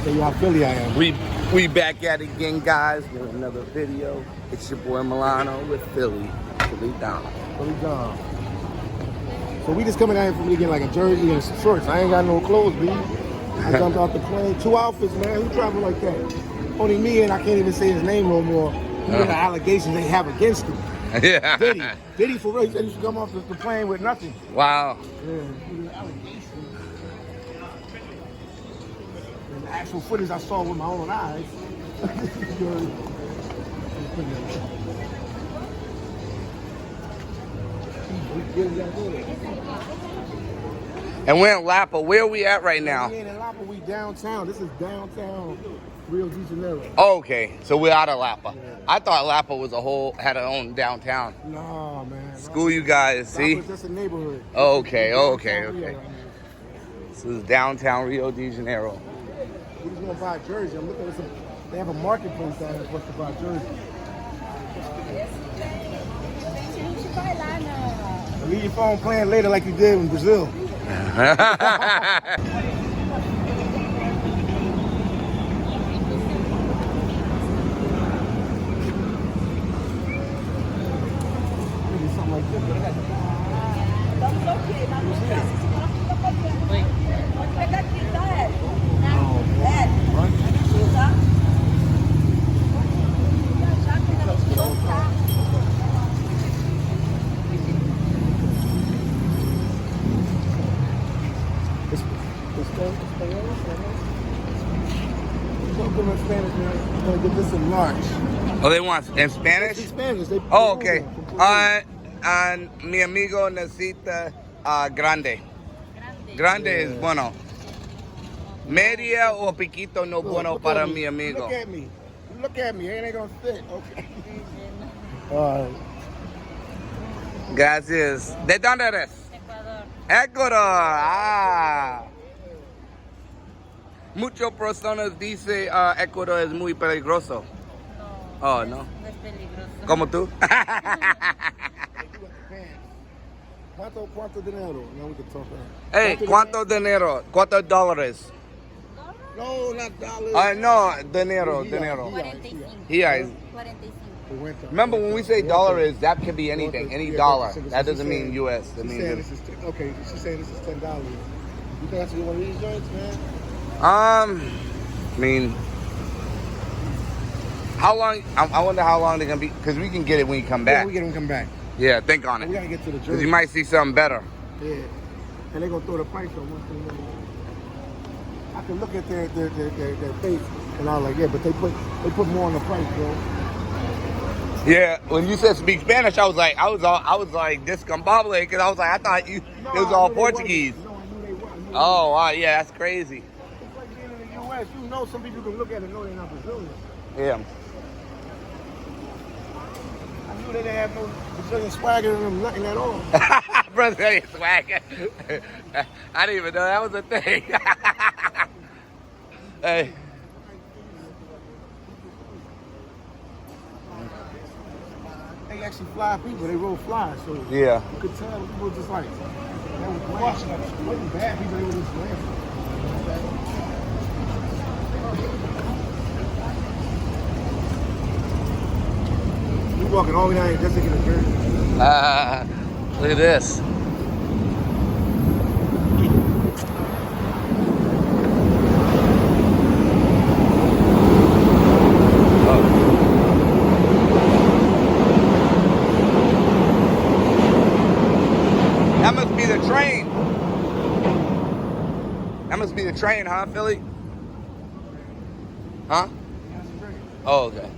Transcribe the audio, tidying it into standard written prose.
tell you how Philly I am. We back at it again, guys, with another video. It's your boy Milano with Philly down. Philly down. So we just coming out here for me to get like a jersey and some shorts. I ain't got no clothes, B. I jumped off the plane. 2 outfits, man. Who travel like that? Only me, and I can't even say his name no more. Even the allegations they have against him. Yeah. Diddy for real. He said he should come off the plane with nothing. Wow. Yeah. And the actual footage I saw with my own eyes. And we're in Lapa. Where are we at right now? We ain't in Lapa. We downtown. This is downtown Rio De Janeiro. Oh, okay. So we're out of Lapa. Yeah. I thought Lapa was had her own downtown. No, man. School you guys, see? Lapa's just a neighborhood. Oh, okay. This is downtown Rio De Janeiro. We just gonna buy a jersey. I'm looking at some. They have a marketplace down there for us to buy jerseys. Leave your phone playing later like you did in Brazil. Something like this. Spanish, man. I'm gonna get this in large. Oh, they want in Spanish? In Spanish. Oh, okay. Mi amigo necesita grande. Grande es bueno. Media o piquito no bueno para mi amigo. Look at me. Look at me. It ain't gonna fit. Okay. All right. Gracias. ¿De dónde eres? Ecuador. Ah. Muchas personas dicen Ecuador es muy peligroso. No. Oh, no. No es peligroso. ¿Como tú? ¿Cuánto dinero? Now we can talk about. Hey, ¿cuánto dinero? ¿Cuántos dólares? No, not dollars. No, dinero. 45. Yeah. 45. Remember when we say dollar that could be anything, any dollar. That doesn't mean U.S. It means okay, she's saying this is $10. You think I should get one of these joints, man? I mean, how long? I wonder how long they're gonna be, because we can get it when you come back. Yeah, we get them come back. Yeah, think on it. We gotta get to the Because jersey. you might see something better. Yeah, and they're gonna throw the price on once they know. I can look at their face, and I was like, yeah, but they put more on the price, bro. Yeah, when you said speak Spanish, I was like discombobulated, because I was like, I thought it was all Portuguese. No, I knew they were. Oh, wow, yeah, that's crazy. It's like being in the U.S. You know, some people can look at it and know they're not Brazilian. Yeah. I knew they didn't have no Brazilian swagger in them, nothing at all. Brazilian swagger. I didn't even know that was a thing. Hey. They actually fly people. They roll fly, so Yeah. you could tell people just like they was watching them. It wasn't bad people. They were just laughing. We walking all the way down here just to get a jersey. Look at this. That must be the train. That must be the train, huh, Philly? Huh? Oh, okay.